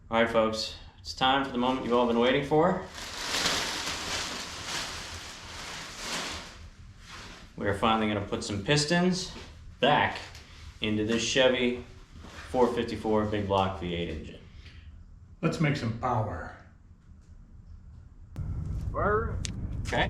Alright folks, it's time for the moment you've all been waiting for. We are finally going to put some pistons back into this Chevy 454 big block V8 engine. Let's make some power. Okay.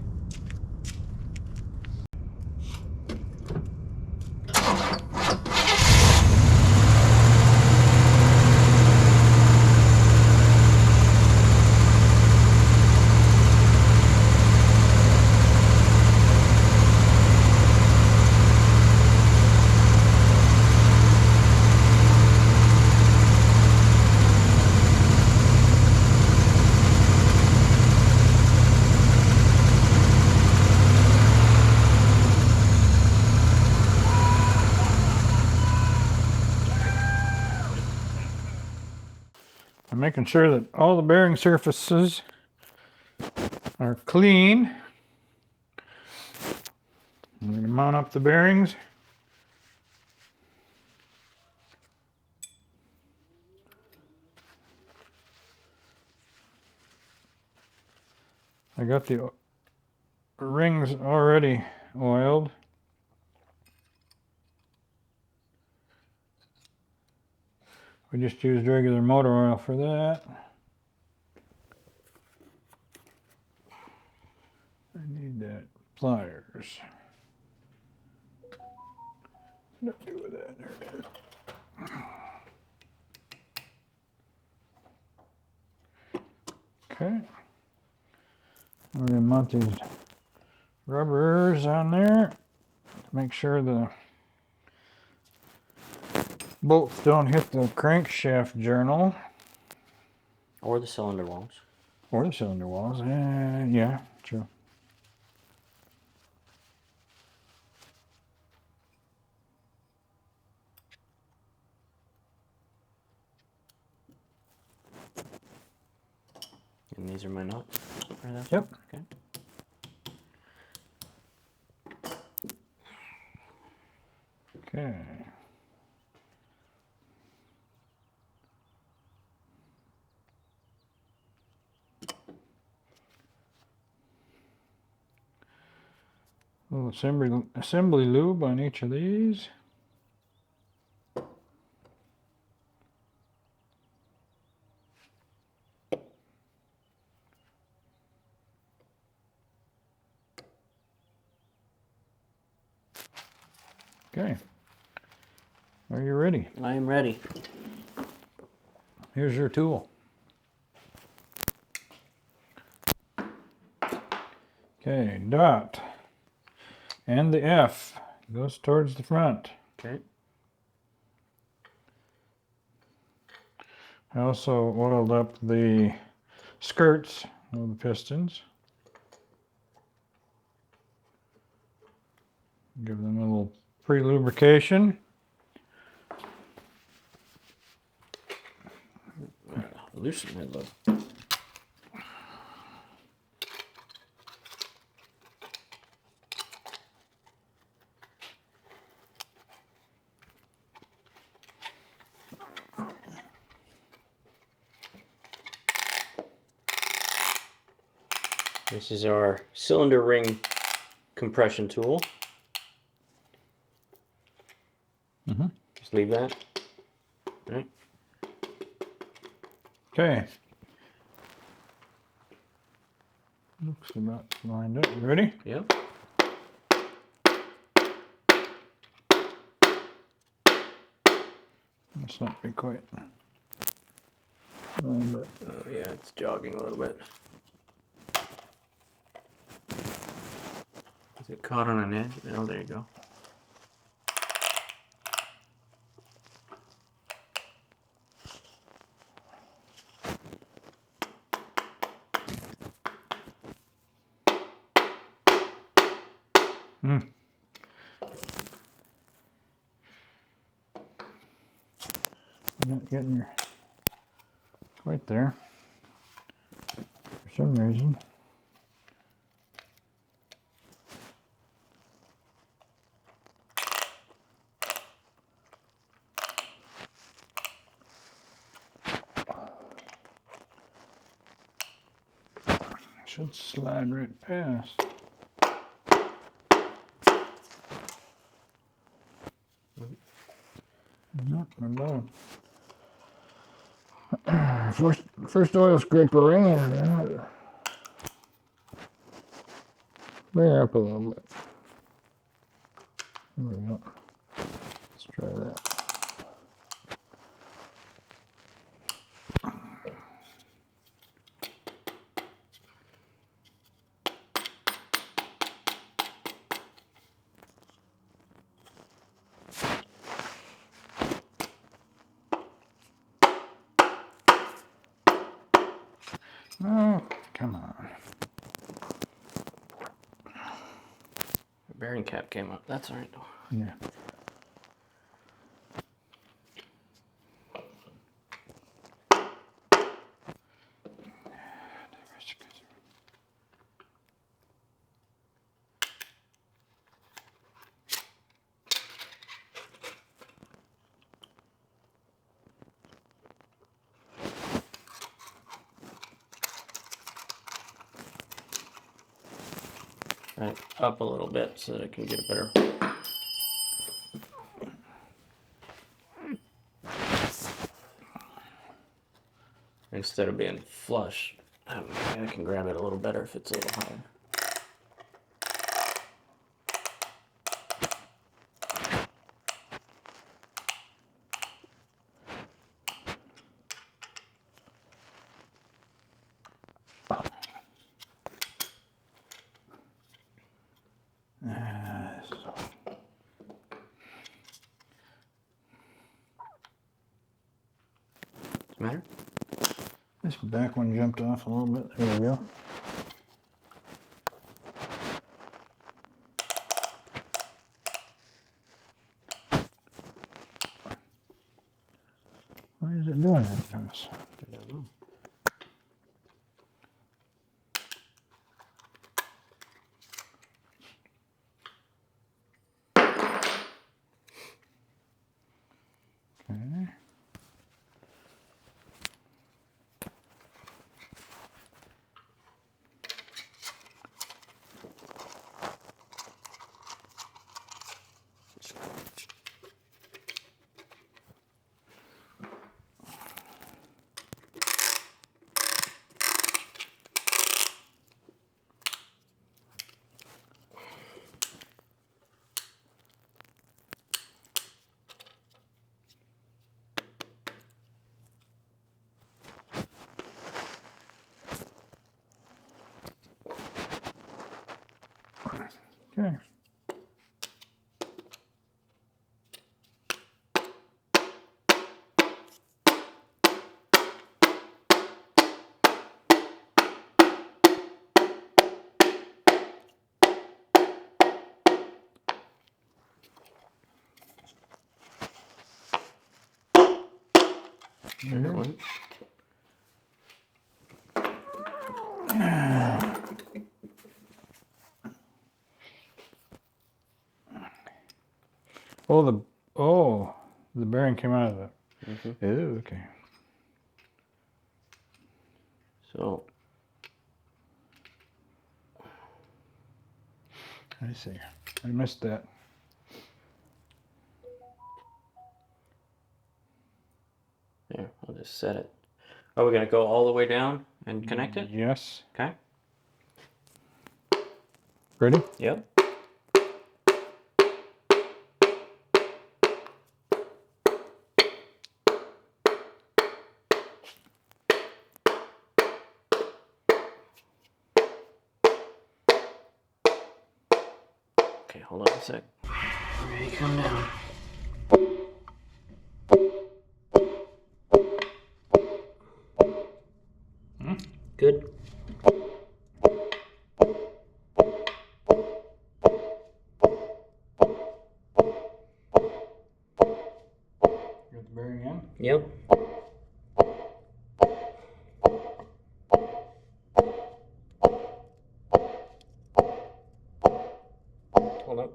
I'm making sure that all the bearing surfaces are clean. I'm going to mount up the bearings. I got the rings already oiled. We just used regular motor oil for that. I need that pliers. What do I do with that? There it is. Okay. We're going to mount these rubbers on there to make sure the bolts don't hit the crankshaft journal. Or the cylinder walls. Or the cylinder walls. Yeah, true. And these are my nuts for that? Yep. Okay. Okay. A little assembly lube on each of these. Okay. Are you ready? I am ready. Here's your tool. Okay, dot. And the F goes towards the front. Okay. I also oiled up the skirts of the pistons. Give them a little pre-lubrication. Loosen that look. This is our cylinder ring compression tool. Just leave that. All right. Okay. Looks about lined up. You ready? Yep. Let's not be quite. Oh yeah, it's jogging a little bit. Is it caught on an edge? Oh, there you go. You're not getting your quite there for some reason. should slide right past. Not about. First oil scraper in. Bring her up a little bit. There we go. Let's try that. Oh, come on. The bearing cap came up. That's all right. Yeah. Right, up a little bit so that I can get a better. Instead of being flush, I can grab it a little better if it's a little higher. What's the matter? This back one jumped off a little bit. There we go. Why is it doing that to us? I don't know. Okay. Okay. Sure it went. The bearing came out of it. Mm-hmm. Oh, okay. So I see. I missed that. there, I'll just set it. Are we gonna go all the way down and connect it? Yes. Okay. Ready? Yep. Okay, hold on a sec. Ready, come down. Good. Got the bearing in? Yep. Hold up.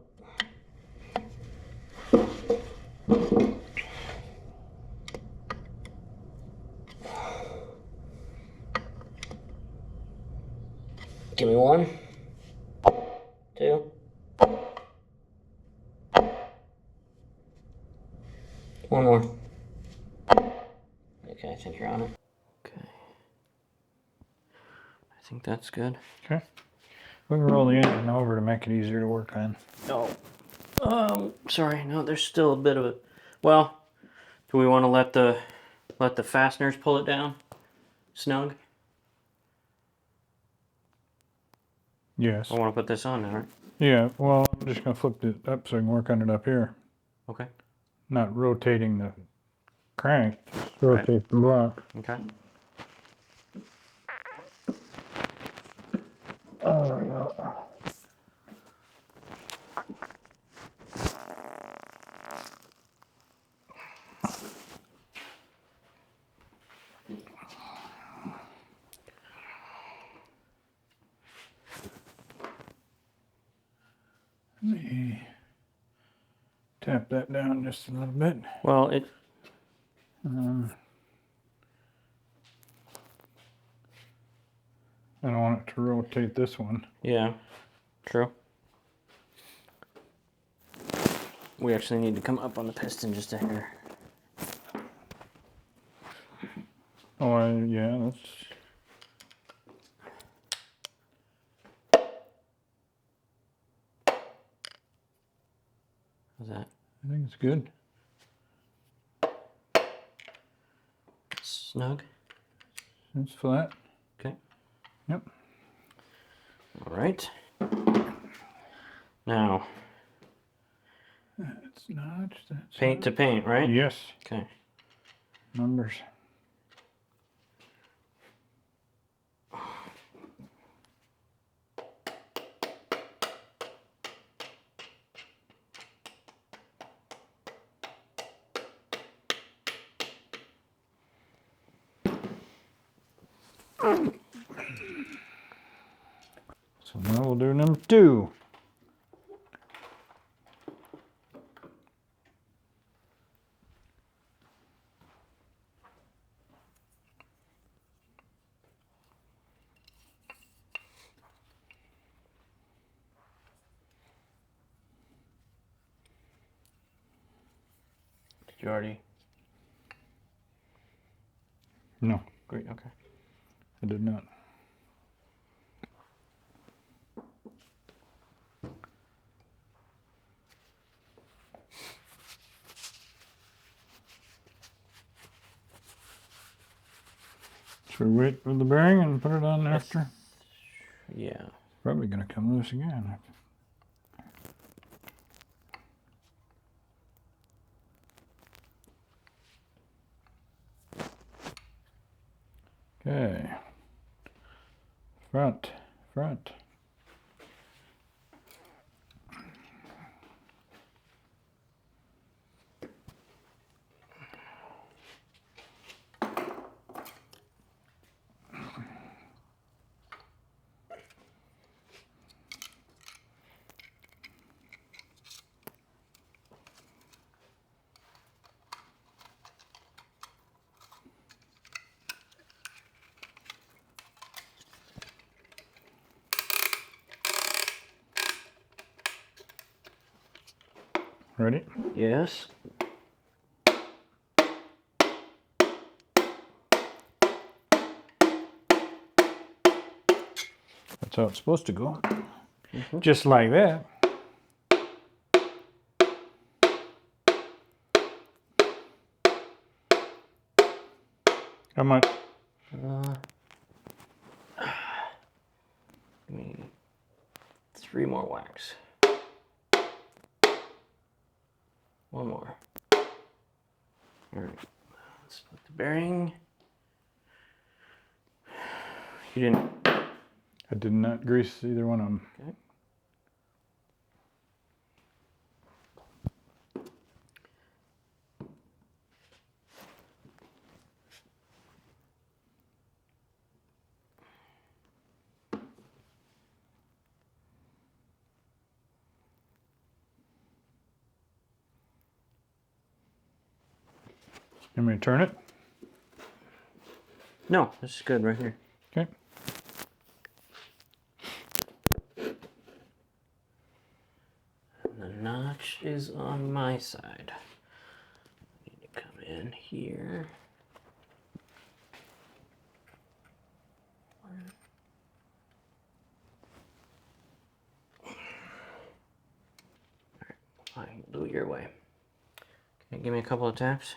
Give me 1, 2. One more. Okay, I think you're on it. Okay. I think that's good. Okay. We can roll the engine over to make it easier to work on. Oh, sorry. No, there's still a bit of it. Well, do we want to let the fasteners pull it down? Snug? Yes. I want to put this on now, right? Yeah, well, I'm just going to flip it up so I can work on it up here. Okay. Not rotating the crank, just rotate the block. Okay. Oh, there we go. Let me tap that down just a little bit. Well, it. I don't want it to rotate this one. Yeah. True. We actually need to come up on the piston just a hair. Oh, yeah, that's... How's that? I think it's good. Snug. It's flat. Okay. Yep. All right. Now. That's notched. That's Paint to paint, right? Yes. Okay. Numbers. So now we'll do number 2. Did you already? No, Great. Okay. I did not. Should we wait for the bearing and put it on after? Yeah. Probably going to come loose again. Okay. Front. Ready? Yes. That's how it's supposed to go. Just like that. How much? Give me 3 more whacks. 1 more. All right. Let's put the bearing. You didn't. I did not grease either one of them. Okay. You want me to turn it? No, this is good right here. Okay. which is on my side. Need to come in here. I can do it your way. Okay, give me a couple of taps.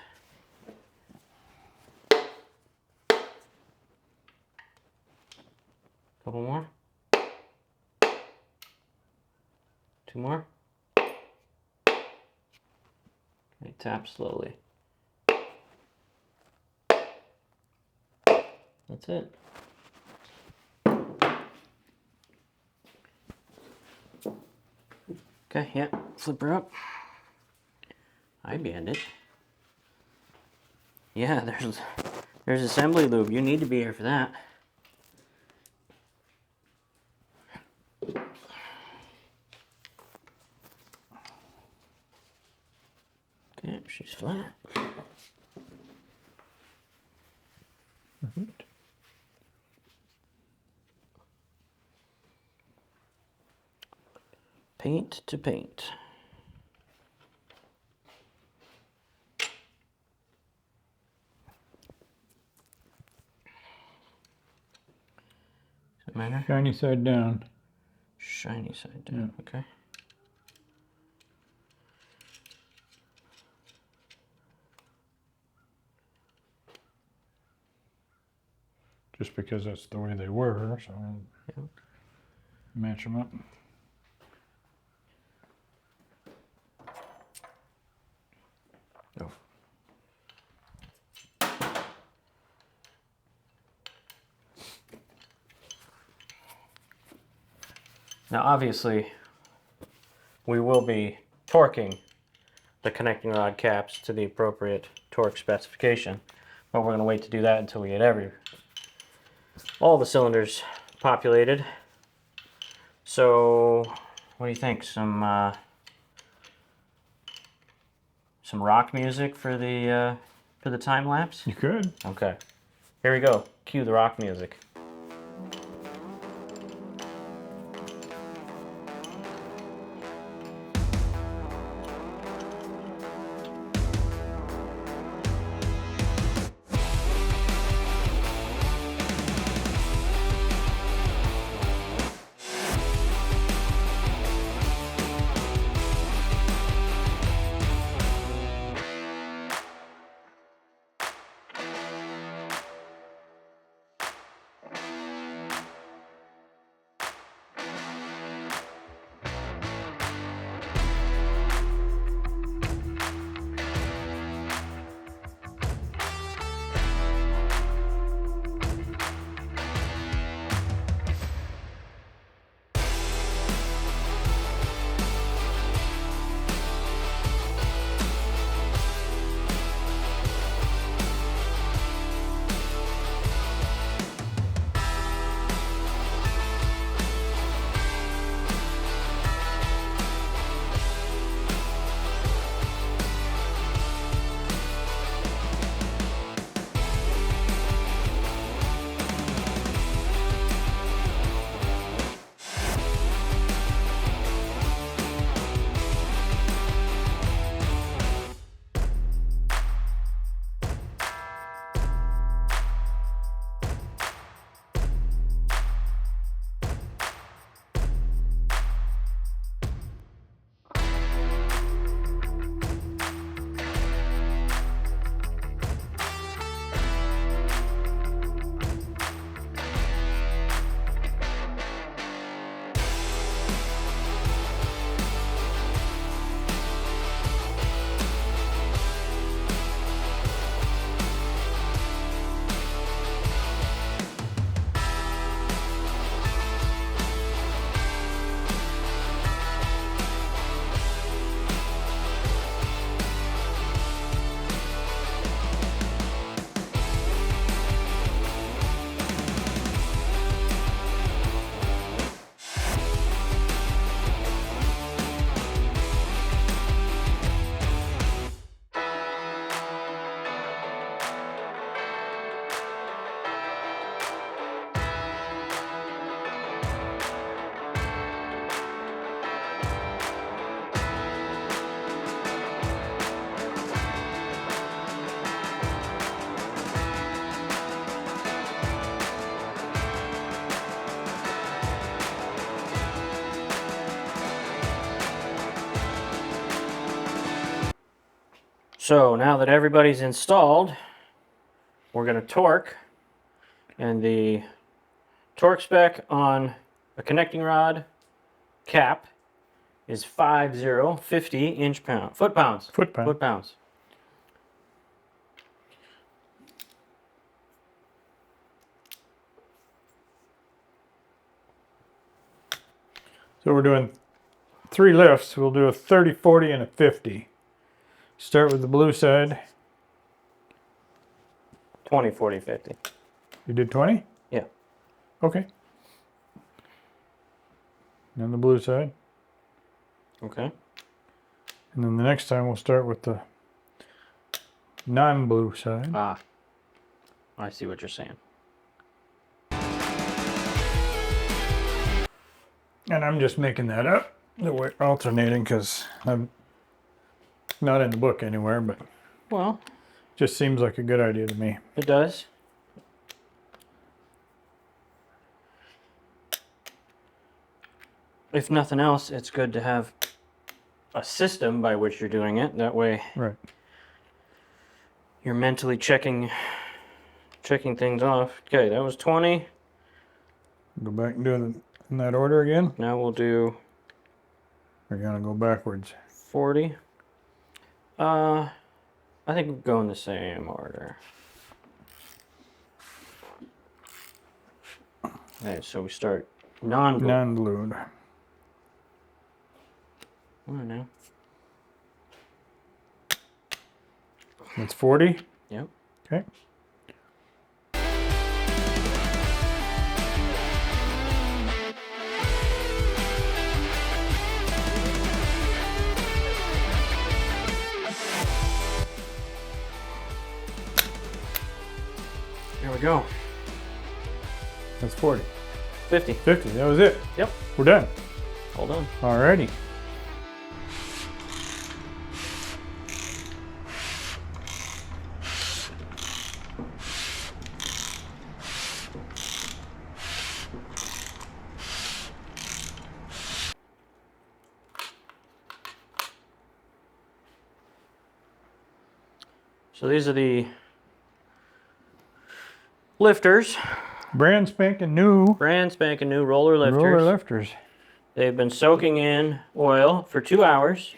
Couple more. 2 more. Okay, tap slowly. That's it. Okay, yeah, flip her up. I banded. Yeah, there's assembly lube. You need to be here for that. Okay, she's flat. Perfect. Paint to paint. Does it matter? Shiny side down. Shiny side down, Yeah. okay. Just because that's the way they were, so Yeah. match them up. Oh. Now obviously we will be torquing the connecting rod caps to the appropriate torque specification, but we're going to wait to do that until we get all the cylinders populated. So what do you think? Some rock music for the time lapse? You could. Okay. Here we go. Cue the rock music. So now that everybody's installed, we're going to torque. And the torque spec on a connecting rod cap is 50 foot-pounds. Foot-pound. Foot-pounds. So we're doing 3 lifts. We'll do a 30, 40, and a 50. Start with the blue side. 20, 40, 50. You did 20? Yeah. Okay. And the blue side. Okay. And then the next time we'll start with the non-blue side. Ah. I see what you're saying. And I'm just making that up, the way alternating, because I'm not in the book anywhere, but Well, just seems like a good idea to me. it does. If nothing else, it's good to have a system by which you're doing it. That way Right. you're mentally checking things off. Okay, that was 20. Go back and do it in that order again. Now we'll do We're gonna go backwards. 40. I think we'll go in the same order. Okay, so we start non-blue. Non-blued. I don't know. That's 40. Yep. Okay. Here we go. That's 40. 50. 50. That was it. Yep. We're done. Hold on. Alrighty. So these are the lifters. Brand spanking new Brand spanking new roller lifters. roller lifters. They've been soaking in oil for 2 hours.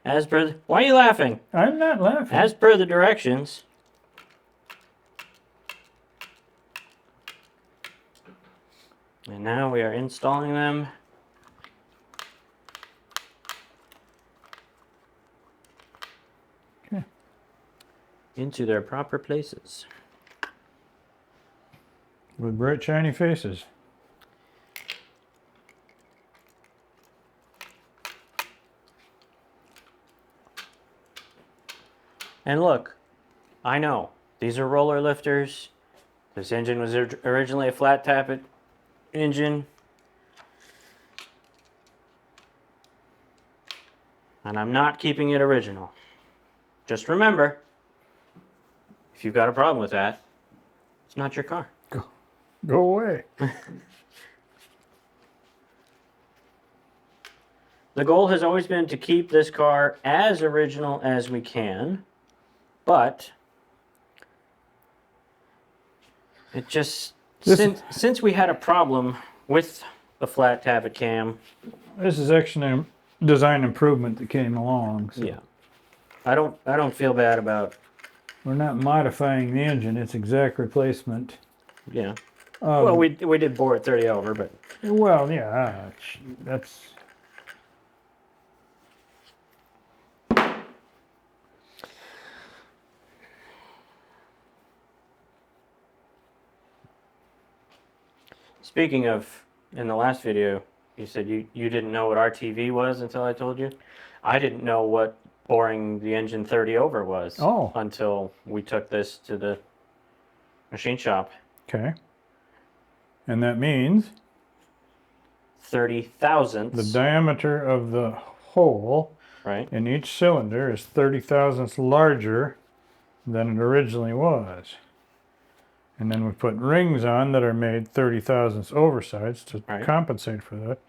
As per why are you laughing? I'm not laughing. As per the directions. And now we are installing them Okay. into their proper places. With bright shiny faces. And look, I know these are roller lifters. This engine was originally a flat tappet engine. And I'm not keeping it original. Just remember, if you've got a problem with that, it's not your car. Go away. The goal has always been to keep this car as original as we can, but it just, since we had a problem with the flat tappet cam, This is actually a design improvement that came along. So yeah, I don't feel bad about, we're not modifying the engine. It's exact replacement. yeah. Well, we did bore it 30 over, but Well, yeah, that's. speaking of, in the last video, you said you didn't know what RTV was until I told you. I didn't know what boring the engine 30 over was until we took this to the machine shop. Okay. And that means 30 thousandths. the diameter of the hole right in each cylinder is 30 thousandths larger than it originally was. And then we put rings on that are made 30 thousandths oversized to compensate for that.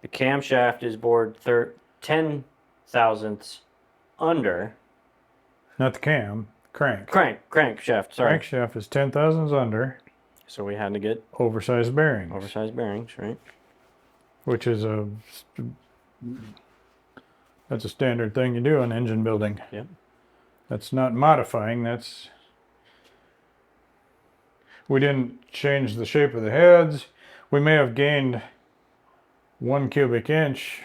The camshaft is bored 10 thousandths under. Not the cam, crank. Crankshaft, sorry. Crankshaft is 10 thousandths under. So we had to get Oversized bearings. oversized bearings, right? Which is that's a standard thing you do in engine building. Yep. That's not modifying, we didn't change the shape of the heads. We may have gained 1 cubic inch.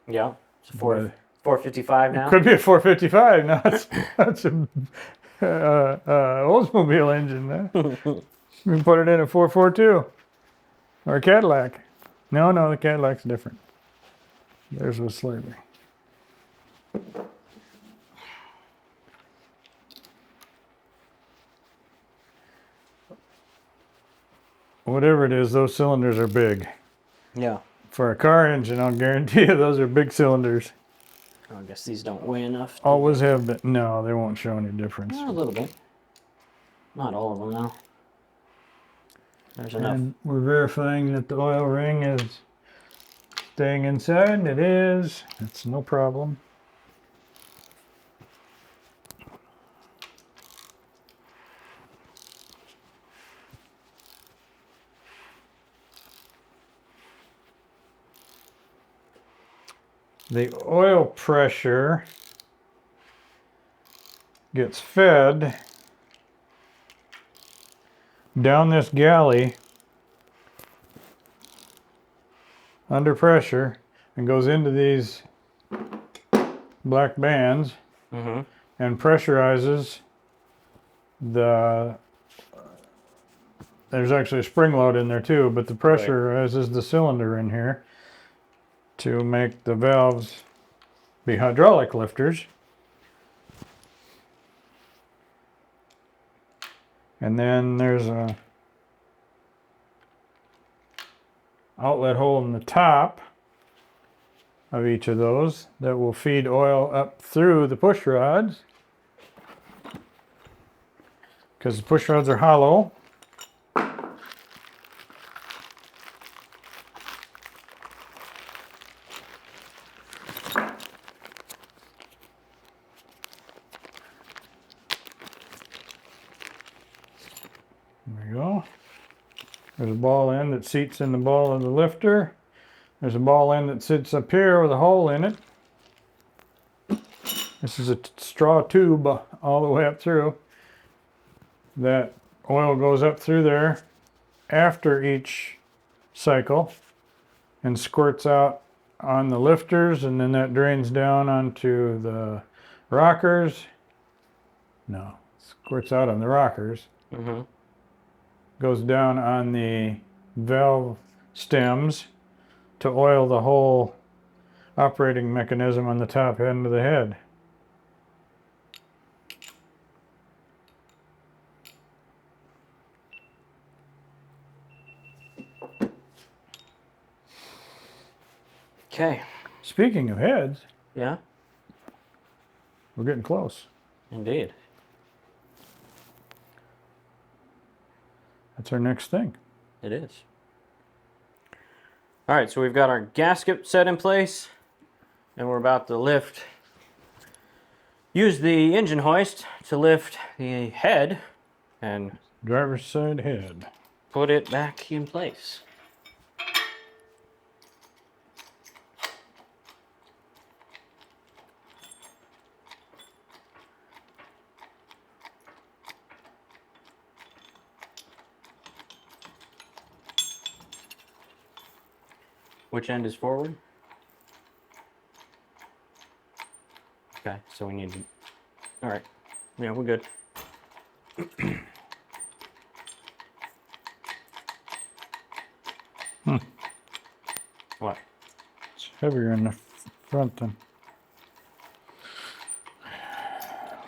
Yeah. It's a but 455 now. Could be a 455. No, that's a Oldsmobile engine. Huh? We can put it in a 442 or a Cadillac. No, the Cadillac's different. Theirs was slightly. Whatever it is, those cylinders are big. Yeah. For a car engine, I'll guarantee you those are big cylinders. I guess these don't weigh enough. Always have been. No, they won't show any difference. A little bit. Not all of them, though. There's enough. And we're verifying that the oil ring is staying inside. It is. It's no problem. The oil pressure gets fed down this galley under pressure and goes into these black bands and pressurizes there's actually a spring load in there too, but the pressurizes the cylinder in here to make the valves be hydraulic lifters. And then there's a outlet hole in the top of each of those that will feed oil up through the push rods, because the push rods are hollow. There we go. There's a ball end that seats in the ball of the lifter. There's a ball end that sits up here with a hole in it. This is a straw tube all the way up through. That oil goes up through there after each cycle and squirts out on the lifters, and then that drains down onto the rockers. No, squirts out on the rockers. Goes down on the valve stems to oil the whole operating mechanism on the top end of the head. Okay. Speaking of heads, Yeah. we're getting close. Indeed. That's our next thing. It is. All right, so we've got our gasket set in place, and we're about to use the engine hoist to lift the head and Driver's side head. put it back in place. Which end is forward? Okay, so we need to... All right. Yeah, we're good. What? It's heavier in the front than.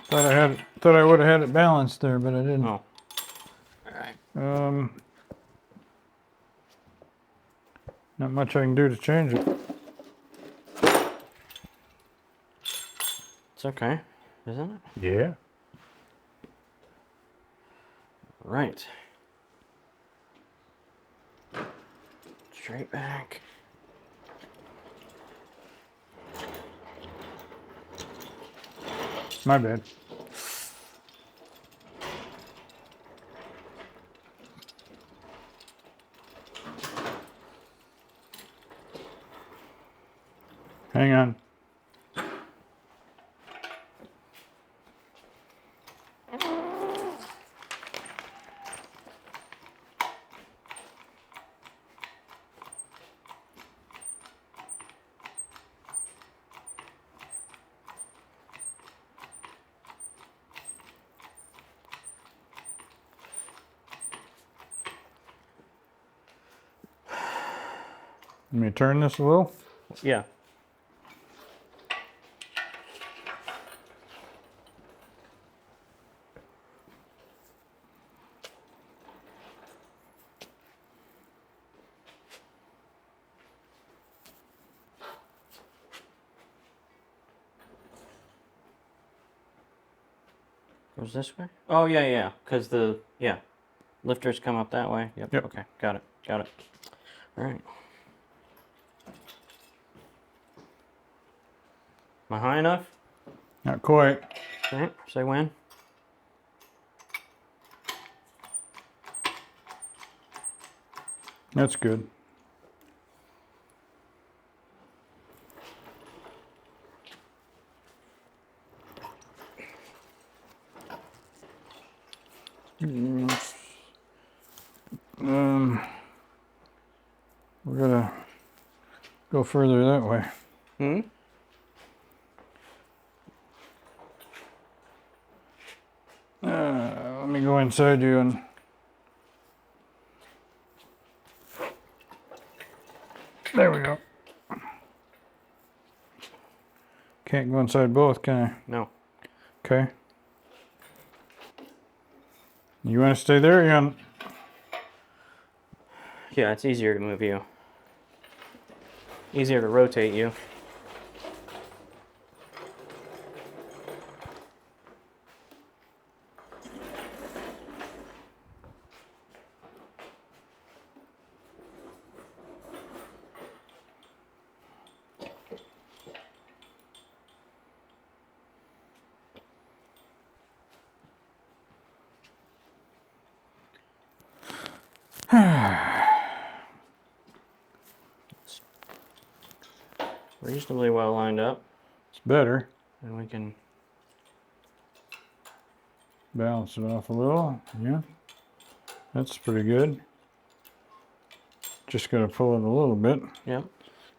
Thought I would have had it balanced there, but I didn't. Oh. All right. Not much I can do to change it. It's okay, isn't it? Yeah. Right. Straight back. My bad. Hang on. Let me turn this a little. Yeah. Goes this way? Oh, yeah. Because lifters come up that way. Yep. Yep. Okay. Got it. All right. Am I high enough? Not quite. Okay. Say when. That's good. We're gonna go further that way. Hmm? Let me go inside you and there we go. Can't go inside both, can I? No. Okay. You want to stay there? You want... Yeah, it's easier to move you. Easier to rotate you. It's reasonably well lined up, It's better. and we can. Balance it off a little. Yeah. That's pretty good. Just gotta pull it a little bit. Yep.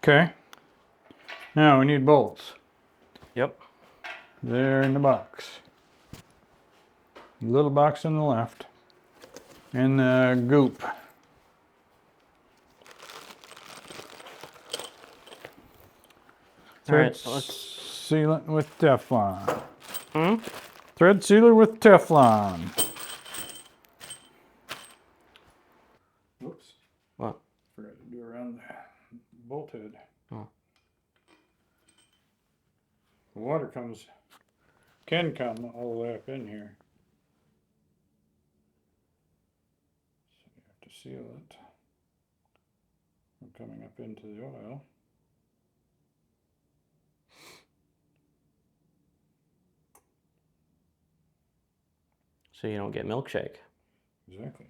Okay. Now we need bolts. Yep. There in the box. Little box on the left. And the goop. All right. Thread So let's. sealant with Teflon. Hmm. Thread sealer with Teflon. Whoops. What? Forgot to do around the bolt head. Oh. The water can come all the way up in here. So you have to seal it from coming up into the oil. So you don't get milkshake. Exactly.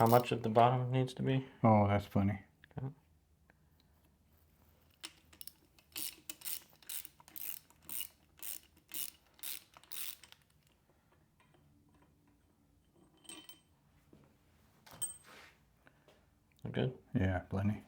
How much at the bottom needs to be? Oh, that's funny. Okay. Good. Yeah, plenty.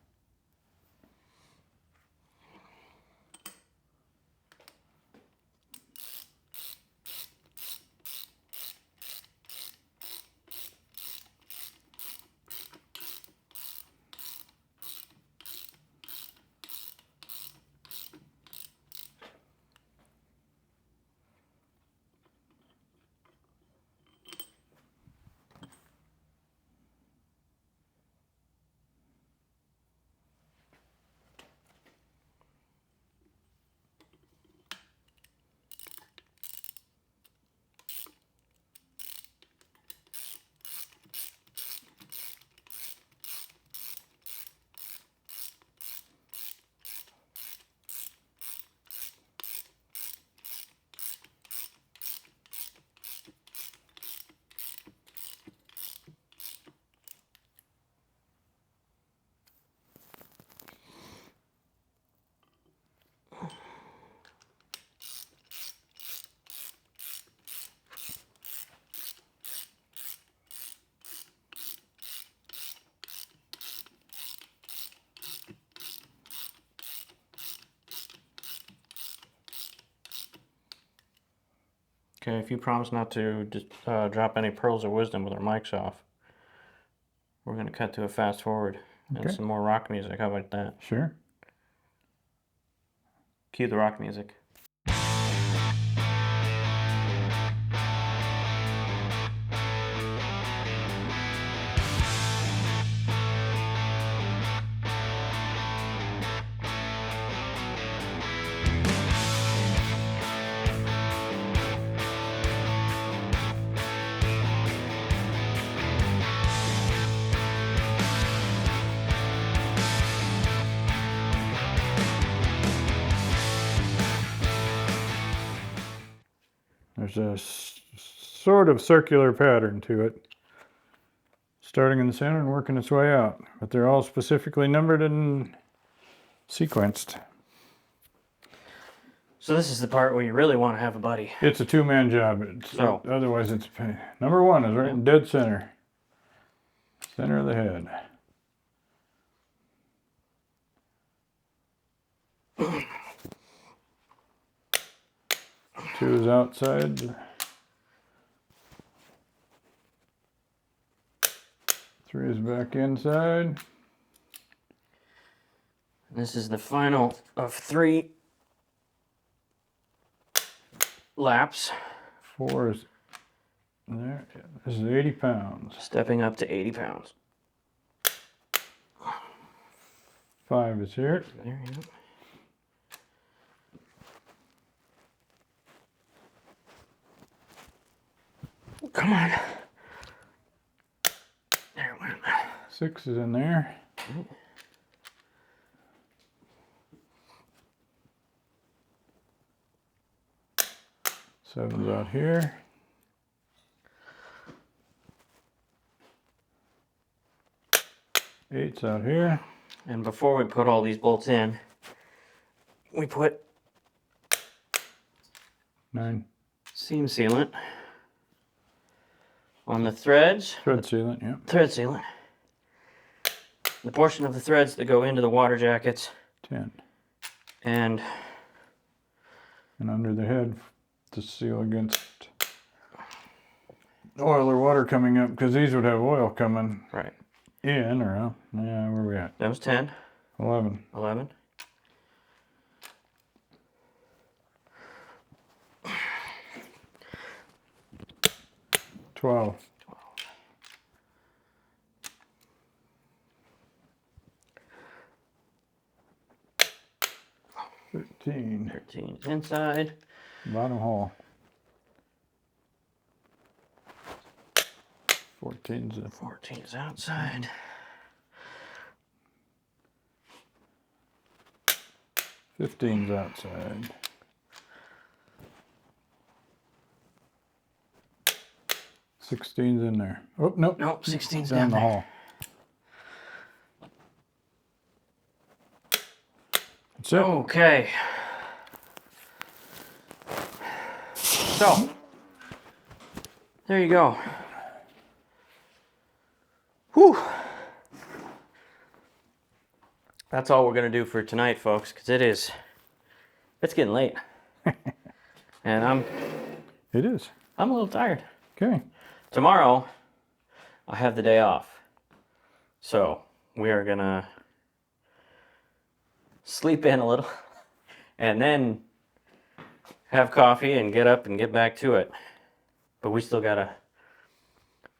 Okay, if you promise not to drop any pearls of wisdom with our mics off, we're going to cut to a fast forward and Okay. some more rock music. How about that? Sure. Cue the rock music. There's a sort of circular pattern to it, starting in the center and working its way out. But they're all specifically numbered and sequenced. So this is the part where you really want to have a buddy. It's a two-man job. Otherwise, it's number one is right in dead center. Center of the head. Two is outside. Three is back inside. This is the final of 3 laps. 4 is there. This is 80 pounds. Stepping up to 80 pounds. 5 is here. There you go. Come on. There it went. 6 is in there. Seven's out here. Eight's out here. And before we put all these bolts in, we put 9. seam sealant on the threads. Thread sealant, yeah. Thread sealant. The portion of the threads that go into the water jackets. 10. And under the head to seal against oil or water coming up, because these would have oil coming right. in or out. Yeah, where are we at? That was 10. 11. 11. $12. 13. 13 is inside. Bottom hole. 14's the 14 is outside. 15's outside. 16's in there. Oh, nope. Nope, 16's down the there. hall. That's it. Okay. So, there you go. Whew. That's all we're going to do for tonight, folks, because it's getting late. And It is. I'm a little tired. Okay. Tomorrow, I have the day off. So, we are going to sleep in a little and then have coffee and get up and get back to it. But we still got to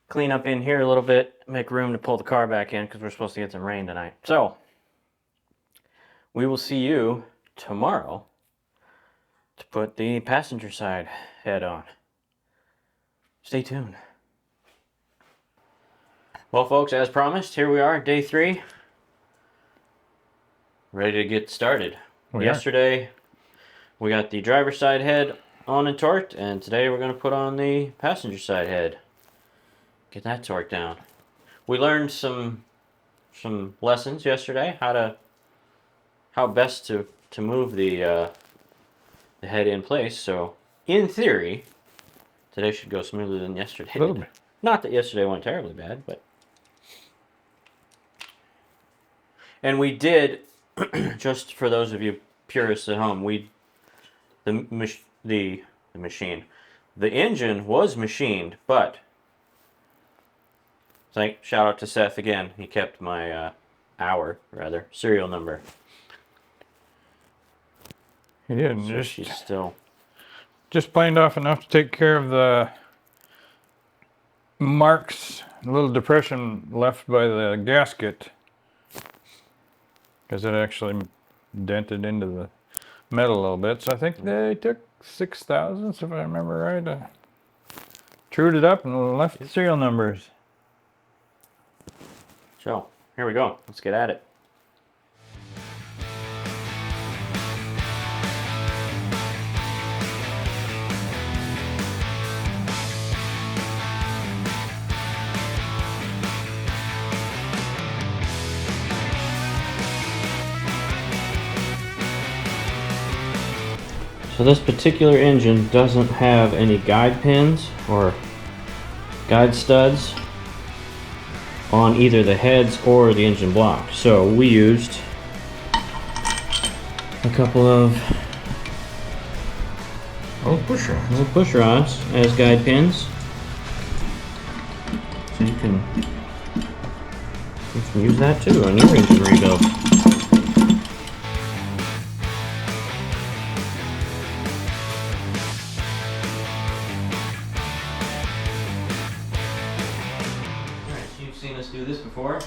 clean up in here a little bit, make room to pull the car back in because we're supposed to get some rain tonight. So, we will see you tomorrow to put the passenger side head on. Stay tuned. Well, folks, as promised, here we are, day 3. Ready to get started. Yesterday, we got the driver's side head on and torqued, and today we're going to put on the passenger side head. Get that torqued down. We learned some lessons yesterday, how best to move the head in place. So, in theory, today should go smoother than yesterday. A little bit. Not that yesterday went terribly bad, but. And we did, just for those of you purists at home, the machine, the engine was machined, but shout out to Seth again. He kept my serial number. He did. So she's still just planed off enough to take care of the marks, a little depression left by the gasket, because it actually dented into the metal a little bit. So I think they took 6 thousandths, if I remember right. Trued it up and left the serial numbers. So here we go. Let's get at it. So this particular engine doesn't have any guide pins or guide studs on either the heads or the engine block. So we used a couple of little push rods as guide pins. So you can use that too on your engine rebuild. Seen us do this before,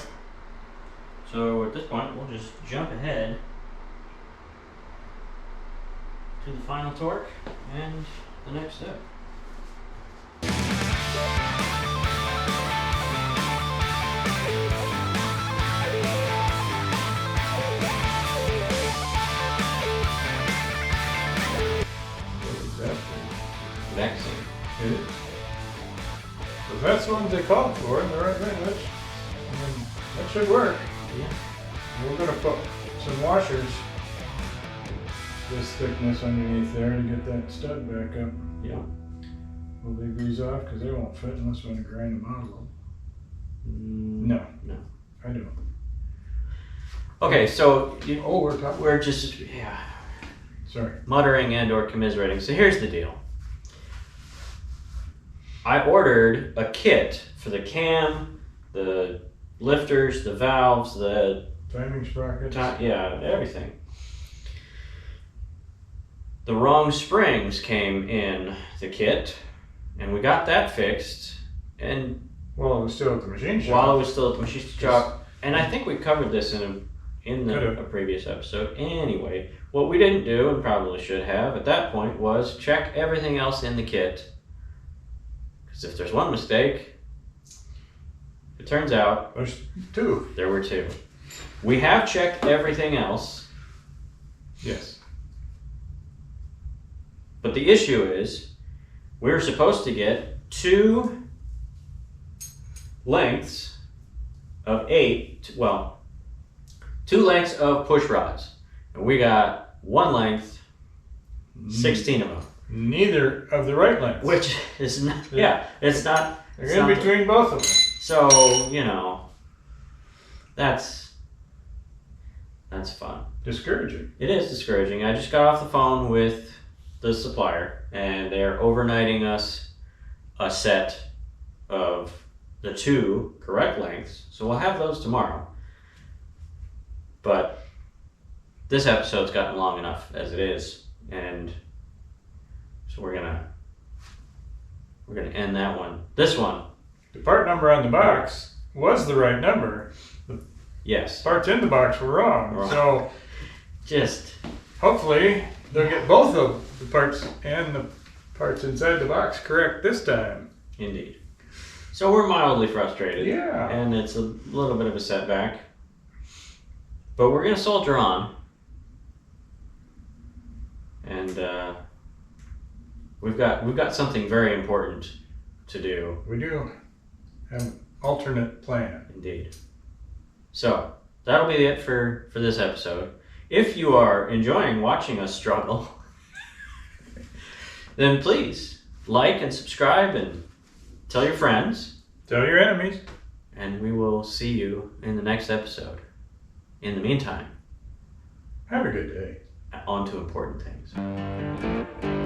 so at this point we'll just jump ahead to the final torque and the next step. Vaccine. It is. If that's the ones they called for, and the right thing, that should work. Yeah. We're going to put some washers this thickness underneath there to get that stud back up. Yeah. Will they grease off? Because they won't fit unless we want to grind them out a little. No. No. I don't. Okay, so we're just sorry, muttering and or commiserating. So here's the deal. I ordered a kit for the cam, the lifters, the valves, the timing sprockets. Everything. The wrong springs came in the kit, and we got that fixed. And well, it was still at the machine shop. While it was still at the machine shop, and I think we covered this in a previous episode. Anyway, what we didn't do and probably should have at that point was check everything else in the kit. Because if there's one mistake, it turns out there's two. There were two. We have checked everything else. Yes. But the issue is, we were supposed to get 2 lengths of 2 lengths of push rods. And we got 1 length, 16 of them. Neither of the right lengths. Which is not, it's not. They're in between both of them. So, that's fun. Discouraging. It is discouraging. I just got off the phone with the supplier, and they're overnighting us a set of the 2 correct lengths. So we'll have those tomorrow. But this episode's gotten long enough as it is, and so we're gonna end that one. This one. The part number on the box was the right number. Yes. Parts in the box were wrong. So just hopefully they'll get both of the parts and the parts inside the box correct this time. Indeed. So we're mildly frustrated. Yeah. And it's a little bit of a setback. But we're gonna soldier on. And we've got something very important to do. We do have an alternate plan. Indeed. So that'll be it for this episode. If you are enjoying watching us struggle, then please like and subscribe and tell your friends. Tell your enemies. And we will see you in the next episode. In the meantime, have a good day. On to important things.